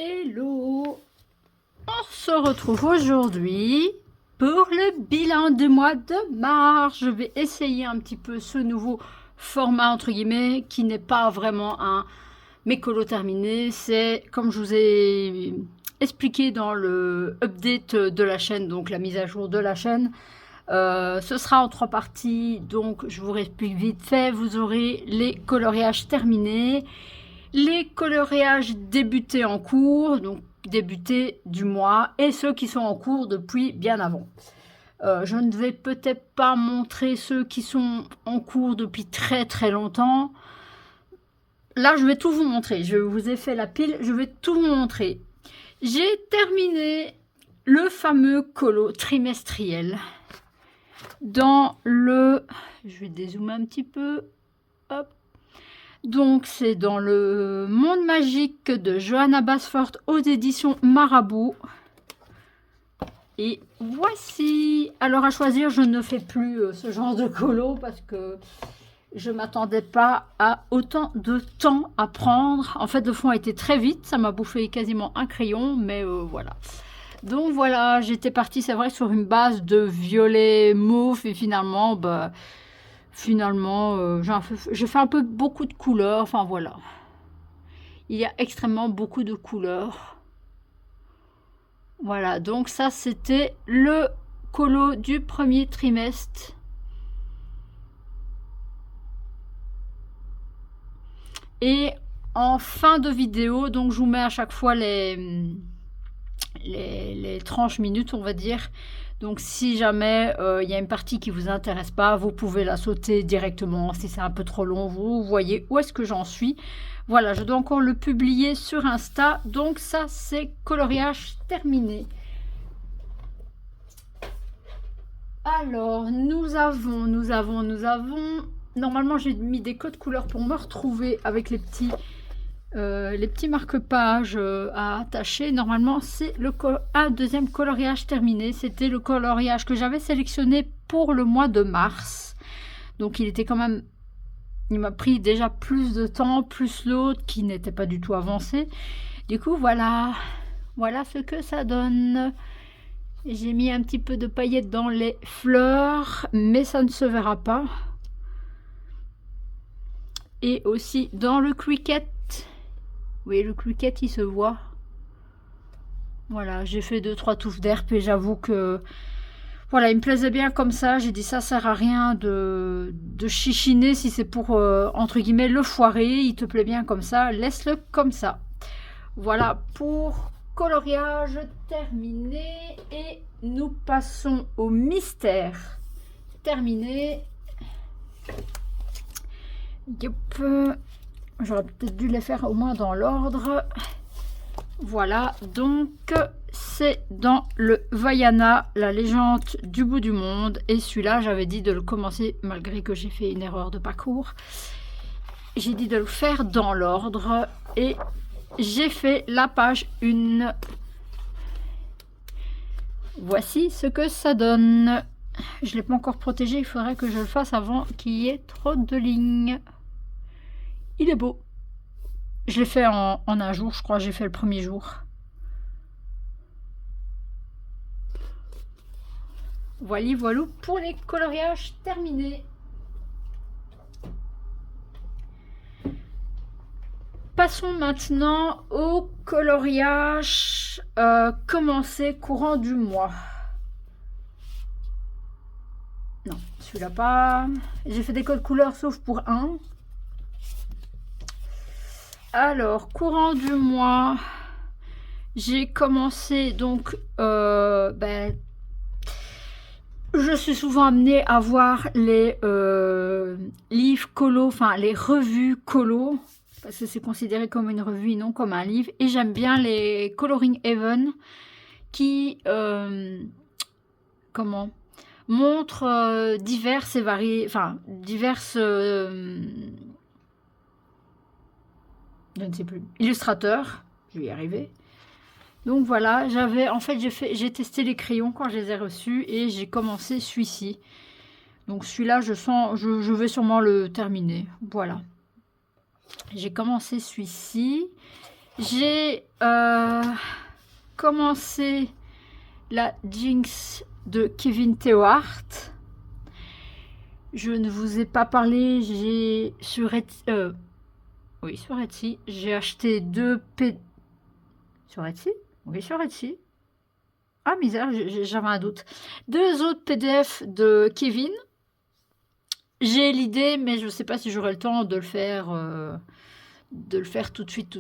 Hello! On se retrouve aujourd'hui pour le bilan du mois de mars. Je vais essayer un petit peu ce nouveau format entre guillemets qui n'est pas vraiment un mécolo terminé. C'est comme je vous ai expliqué dans le update de la chaîne, donc la mise à jour de la chaîne. Ce sera en 3 parties, donc je vous explique vite fait. Vous aurez les coloriages terminés, les coloriages débutés en cours, donc débutés du mois, et ceux qui sont en cours depuis bien avant. Je ne vais peut-être pas montrer ceux qui sont en cours depuis très longtemps. Là, je vais tout vous montrer. Je vous ai fait la pile, je vais tout vous montrer. J'ai terminé le fameux colo trimestriel dans le... Je vais dézoomer un petit peu. Hop. Donc, c'est dans le Monde magique de Johanna Basford aux éditions Marabout. Et voici. Alors, à choisir, je ne fais plus ce genre de colo parce que je ne m'attendais pas à autant de temps à prendre. En fait, le fond a été très vite. Ça m'a bouffé quasiment un crayon, mais voilà. Donc, voilà, j'étais partie, c'est vrai, sur une base de violet mauve et finalement, j'ai fait un peu beaucoup de couleurs, enfin voilà. Il y a extrêmement beaucoup de couleurs. Voilà, donc ça c'était le colo du premier trimestre. Et en fin de vidéo, donc je vous mets à chaque fois les tranches minutes, on va dire. Donc si jamais il y a une partie qui vous intéresse pas, vous pouvez la sauter directement. Si c'est un peu trop long, vous voyez où est-ce que j'en suis. Voilà, je dois encore le publier sur Insta. Donc ça, c'est coloriage terminé. Alors, nous avons... Normalement, j'ai mis des codes couleurs pour me retrouver avec les petits marque-pages à attacher. Normalement, c'est un deuxième coloriage terminé. C'était le coloriage que j'avais sélectionné pour le mois de mars. Donc, il était quand même... Il m'a pris déjà plus de temps, plus l'autre qui n'était pas du tout avancé. Du coup, voilà. Voilà ce que ça donne. J'ai mis un petit peu de paillettes dans les fleurs, mais ça ne se verra pas. Et aussi dans le cricket. Oui, le cricket, il se voit. Voilà, j'ai fait 2-3 touffes d'herbe et j'avoue que... Voilà, il me plaisait bien comme ça. J'ai dit, ça sert à rien de chichiner si c'est pour, entre guillemets, le foirer. Il te plaît bien comme ça, laisse-le comme ça. Voilà pour coloriage terminé. Et nous passons au mystère terminé. Yep. J'aurais peut-être dû les faire au moins dans l'ordre. Voilà, donc c'est dans le Vaiana, la légende du bout du monde. Et celui-là, j'avais dit de le commencer, malgré que j'ai fait une erreur de parcours. J'ai dit de le faire dans l'ordre. Et j'ai fait la page 1. Voici ce que ça donne. Je ne l'ai pas encore protégé, il faudrait que je le fasse avant qu'il y ait trop de lignes. Il est beau. Je l'ai fait en un jour, je crois. J'ai fait le premier jour. Voilà pour les coloriages terminés. Passons maintenant au coloriage commencé courant du mois. Non, celui-là pas. J'ai fait des codes couleurs sauf pour un. Alors, courant du mois, j'ai commencé donc, je suis souvent amenée à voir les livres colo, enfin les revues colo, parce que c'est considéré comme une revue et non comme un livre. Et j'aime bien les Coloring Heaven qui, montrent diverses et variées, enfin diverses... je ne sais plus, illustrateur, je vais y arriver. Donc voilà, j'ai testé les crayons quand je les ai reçus et j'ai commencé celui-ci. Donc celui-là, je vais sûrement le terminer. Voilà. J'ai commencé celui-ci J'ai commencé la Jinx de Kevin Tewart. Je ne vous ai pas parlé, j'ai sur Etsy, oui, sur Etsy, j'ai acheté 2 P... Sur Etsy? Oui, sur Etsy. Ah, misère, j'avais un doute. 2 autres PDF de Kevin. J'ai l'idée, mais je ne sais pas si j'aurai le temps de le faire tout de suite.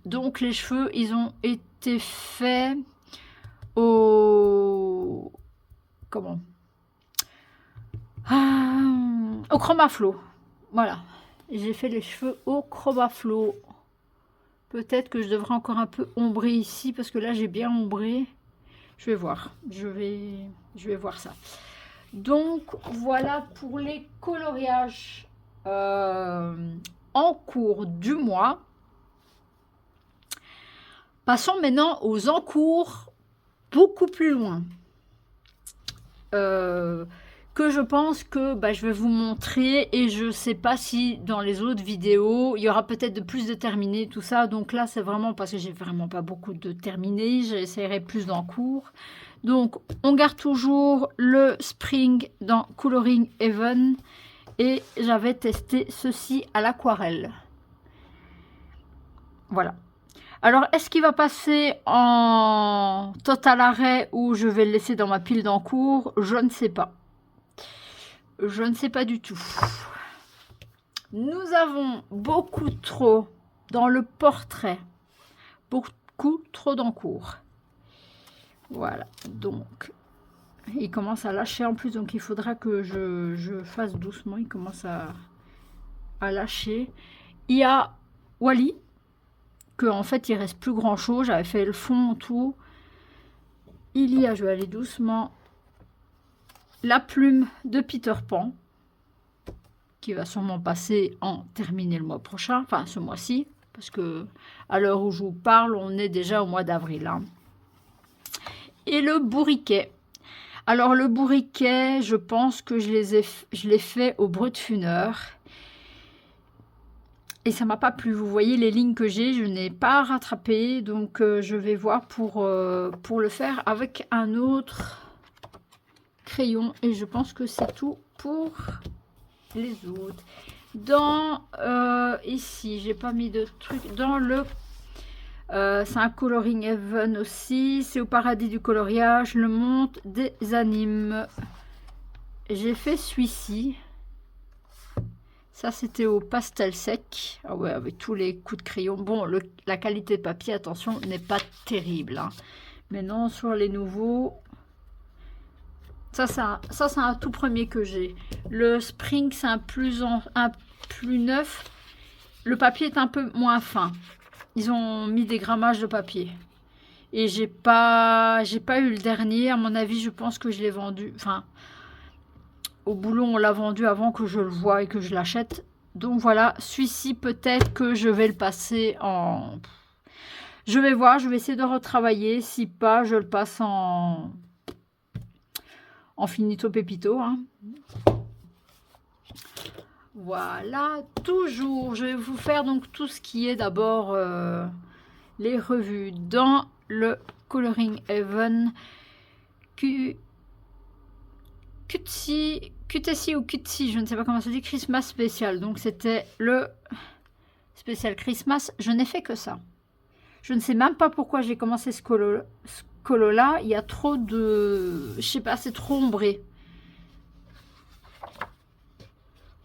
Donc, les cheveux, ils ont été faits au... Comment? Au Chromaflow. Voilà. J'ai fait les cheveux au Chromaflow. Peut-être que je devrais encore un peu ombrer ici, parce que là, j'ai bien ombré. Je vais voir. Je vais voir ça. Donc, voilà pour les coloriages en cours du mois. Passons maintenant aux encours beaucoup plus loin. Que je pense que je vais vous montrer, et je sais pas si dans les autres vidéos il y aura peut-être de plus de terminés, tout ça. Donc là c'est vraiment parce que j'ai vraiment pas beaucoup de terminés, j'essaierai plus d'encours. Donc on garde toujours le Spring dans Coloring Heaven, et j'avais testé ceci à l'aquarelle. Voilà. Alors, est-ce qu'il va passer en total arrêt ou je vais le laisser dans ma pile d'encours? Je ne sais pas. Je ne sais pas du tout. Nous avons beaucoup trop dans le portrait. Beaucoup trop d'encours. Voilà. Donc, il commence à lâcher en plus. Donc, il faudra que je fasse doucement. Il commence à lâcher. Il y a Wally. En fait il reste plus grand chose, j'avais fait le fond, tout. Il y a, je vais aller doucement, la plume de Peter Pan, qui va sûrement passer en terminé le mois prochain, enfin ce mois-ci, parce que à l'heure où je vous parle, on est déjà au mois d'avril. Hein. Et le bourriquet. Alors le bourriquet, je pense que je l'ai fait au Brutfuner. Et ça m'a pas plu. Vous voyez les lignes que j'ai, je n'ai pas rattrapé. Donc je vais voir pour le faire avec un autre crayon. Et je pense que c'est tout pour les autres. Dans ici, j'ai pas mis de truc. Dans le... c'est un Coloring Heaven aussi. C'est au paradis du coloriage. Le monde des animes. J'ai fait celui-ci. Ça, c'était au pastel sec. Ah ouais, avec tous les coups de crayon. Bon, la qualité de papier, attention, n'est pas terrible. Hein. Mais non, sur les nouveaux... Ça c'est un tout premier que j'ai. Le Spring, c'est un plus neuf. Le papier est un peu moins fin. Ils ont mis des grammages de papier. Et j'ai pas eu le dernier. À mon avis, je pense que je l'ai vendu... Enfin... Au boulot, on l'a vendu avant que je le voie et que je l'achète. Donc voilà, celui-ci, peut-être que je vais le passer en... Je vais voir, je vais essayer de retravailler. Si pas, je le passe en finito pépito. Hein. Voilà, toujours. Je vais vous faire donc tout ce qui est d'abord les revues dans le Coloring Heaven. QTC ou QTC, je ne sais pas comment ça dit, Christmas spécial. Donc c'était le spécial Christmas. Je n'ai fait que ça. Je ne sais même pas pourquoi j'ai commencé ce colo là. Il y a trop de... Je sais pas, c'est trop ombré.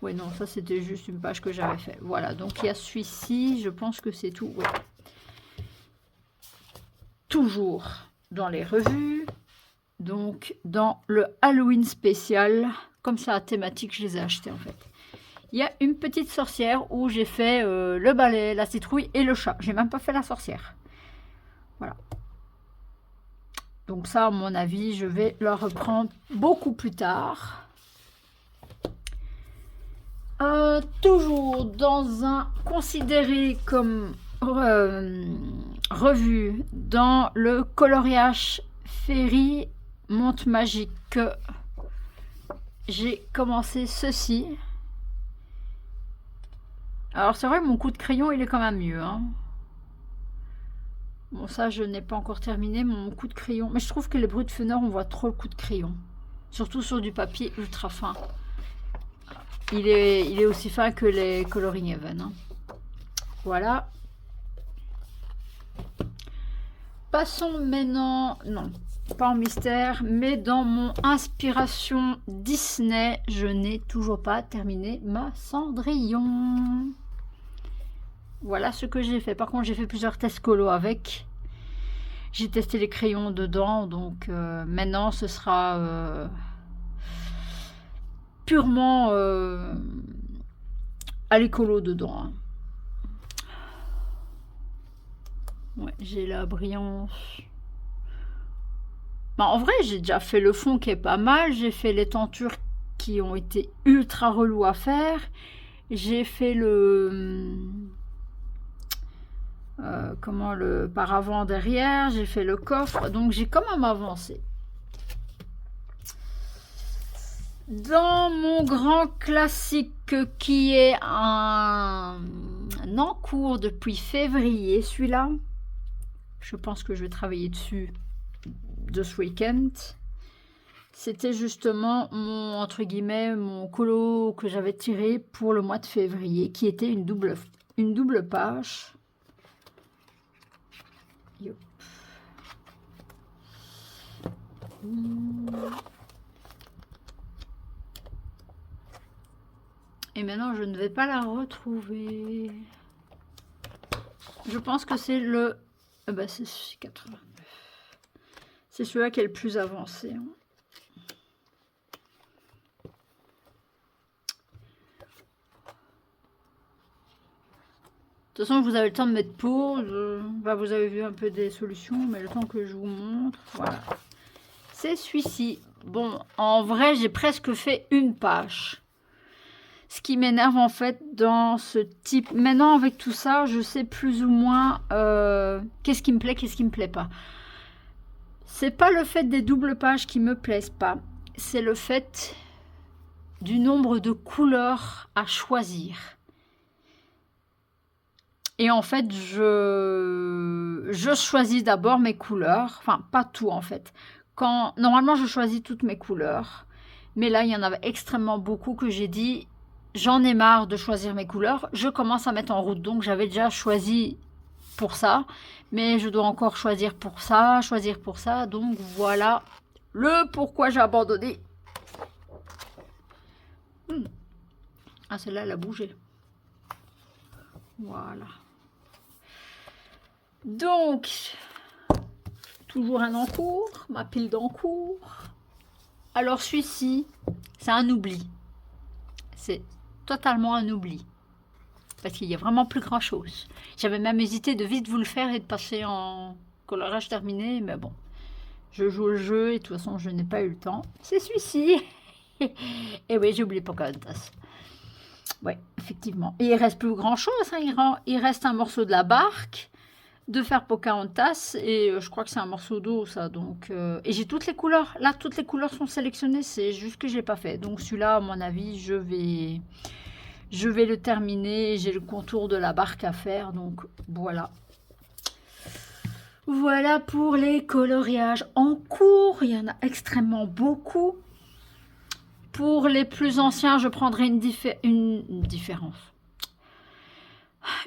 Oui, non, ça c'était juste une page que j'avais fait. Voilà, donc il y a celui-ci. Je pense que c'est tout. Ouais. Toujours dans les revues. Donc, dans le Halloween spécial, comme ça, thématique, je les ai achetés en fait. Il y a une petite sorcière où j'ai fait le balai, la citrouille et le chat. J'ai même pas fait la sorcière. Voilà. Donc ça, à mon avis, je vais le reprendre beaucoup plus tard. Toujours dans un considéré comme revue dans le coloriage Fairy Monte Magique, j'ai commencé ceci. Alors c'est vrai, mon coup de crayon il est quand même mieux. Hein. Bon, ça, je n'ai pas encore terminé mon coup de crayon. Mais je trouve que les Brutfunner, on voit trop le coup de crayon. Surtout sur du papier ultra fin. Il est aussi fin que les Coloring Heaven. Hein. Voilà. Passons maintenant, non, pas en mystère, mais dans mon inspiration Disney, je n'ai toujours pas terminé ma Cendrillon. Voilà ce que j'ai fait. Par contre, j'ai fait plusieurs tests colo avec. J'ai testé les crayons dedans, donc maintenant ce sera purement à l'écolo dedans. Hein. Ouais, j'ai la brillance. Bah, en vrai, j'ai déjà fait le fond qui est pas mal. J'ai fait les tentures qui ont été ultra relous à faire. J'ai fait le le paravent derrière. J'ai fait le coffre. Donc j'ai quand même avancé. Dans mon grand classique qui est un en cours depuis février, celui-là. Je pense que je vais travailler dessus de ce week-end. C'était justement mon, entre guillemets, mon colo que j'avais tiré pour le mois de février, qui était une double page. Yop. Et maintenant, je ne vais pas la retrouver. Je pense que c'est le... bah, c'est 89. C'est celui-là qui est le plus avancé. Hein. De toute façon, vous avez le temps de mettre pause. Bah, vous avez vu un peu des solutions, mais le temps que je vous montre, voilà. C'est celui-ci. Bon, en vrai, j'ai presque fait une page. Ce qui m'énerve en fait dans ce type... Maintenant, avec tout ça, je sais plus ou moins qu'est-ce qui me plaît, qu'est-ce qui me plaît pas. C'est pas le fait des doubles pages qui me plaisent pas. C'est le fait du nombre de couleurs à choisir. Et en fait, je choisis d'abord mes couleurs. Enfin, pas tout en fait. Normalement, je choisis toutes mes couleurs. Mais là, il y en avait extrêmement beaucoup que j'ai dit... J'en ai marre de choisir mes couleurs. Je commence à mettre en route. Donc, j'avais déjà choisi pour ça. Mais je dois encore choisir pour ça, choisir pour ça. Donc, voilà le pourquoi j'ai abandonné. Ah, celle-là, elle a bougé. Voilà. Donc, toujours un encours. Ma pile d'encours. Alors, celui-ci, c'est un oubli. C'est totalement un oubli. Parce qu'il n'y a vraiment plus grand chose. J'avais même hésité de vite vous le faire et de passer en colorage terminé. Mais bon, je joue le jeu et de toute façon, je n'ai pas eu le temps. C'est celui-ci. Et oui, j'ai oublié Pocahontas. Ouais, effectivement. Et il reste plus grand chose. Hein. Il reste un morceau de la barque de faire Pocahontas. Et je crois que c'est un morceau d'eau, ça. Donc, et j'ai toutes les couleurs. Là, toutes les couleurs sont sélectionnées. C'est juste que je n'ai pas fait. Donc, celui-là, à mon avis, je vais le terminer. J'ai le contour de la barque à faire. Donc, voilà. Voilà pour les coloriages en cours. Il y en a extrêmement beaucoup. Pour les plus anciens, je prendrai une différence.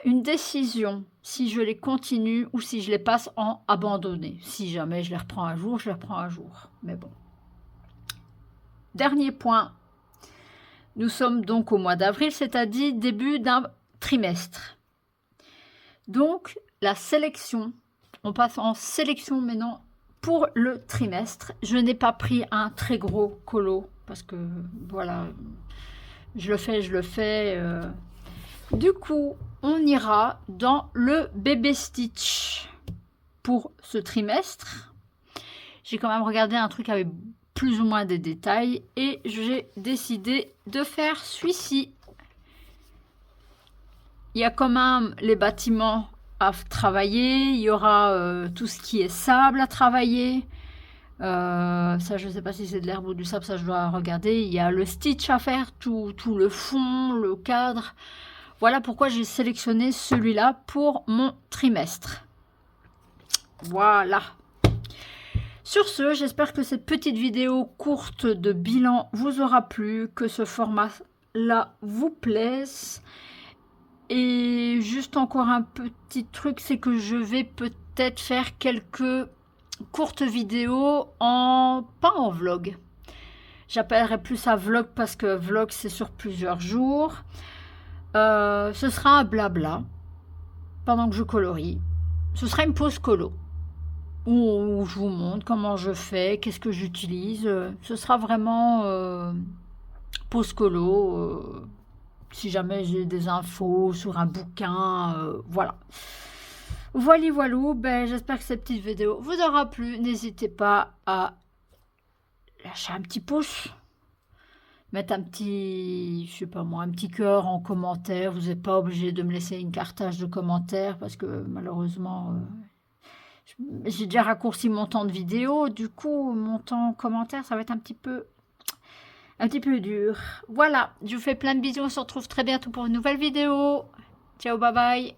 Une décision, si je les continue ou si je les passe en abandonné. Si jamais je les reprends un jour, je les reprends un jour. Mais bon. Dernier point. Nous sommes donc au mois d'avril, c'est-à-dire début d'un trimestre. Donc, la sélection, on passe en sélection maintenant pour le trimestre. Je n'ai pas pris un très gros colo parce que, voilà, je le fais. Du coup, on ira dans le bébé stitch pour ce trimestre. J'ai quand même regardé un truc avec plus ou moins des détails et j'ai décidé de faire celui-ci. Il y a quand même les bâtiments à travailler, il y aura tout ce qui est sable à travailler. Ça, je ne sais pas si c'est de l'herbe ou du sable, ça je dois regarder. Il y a le stitch à faire, tout le fond, le cadre. Voilà pourquoi j'ai sélectionné celui-là pour mon trimestre. Voilà. Sur ce, j'espère que cette petite vidéo courte de bilan vous aura plu, que ce format-là vous plaise. Et juste encore un petit truc, c'est que je vais peut-être faire quelques courtes vidéos pas en vlog. J'appellerai plus ça vlog parce que vlog c'est sur plusieurs jours. Ce sera un blabla pendant que je colorie. Ce sera une pause colo où je vous montre comment je fais, qu'est-ce que j'utilise. Ce sera vraiment pause colo. Si jamais j'ai des infos sur un bouquin, voilà. Voilà, ben, j'espère que cette petite vidéo vous aura plu. N'hésitez pas à lâcher un petit pouce, mettre un petit, je sais pas moi, un petit cœur en commentaire. Vous n'êtes pas obligé de me laisser une cartage de commentaires parce que malheureusement, j'ai déjà raccourci mon temps de vidéo. Du coup, mon temps en commentaire, ça va être un petit peu dur. Voilà, je vous fais plein de bisous. On se retrouve très bientôt pour une nouvelle vidéo. Ciao, bye bye.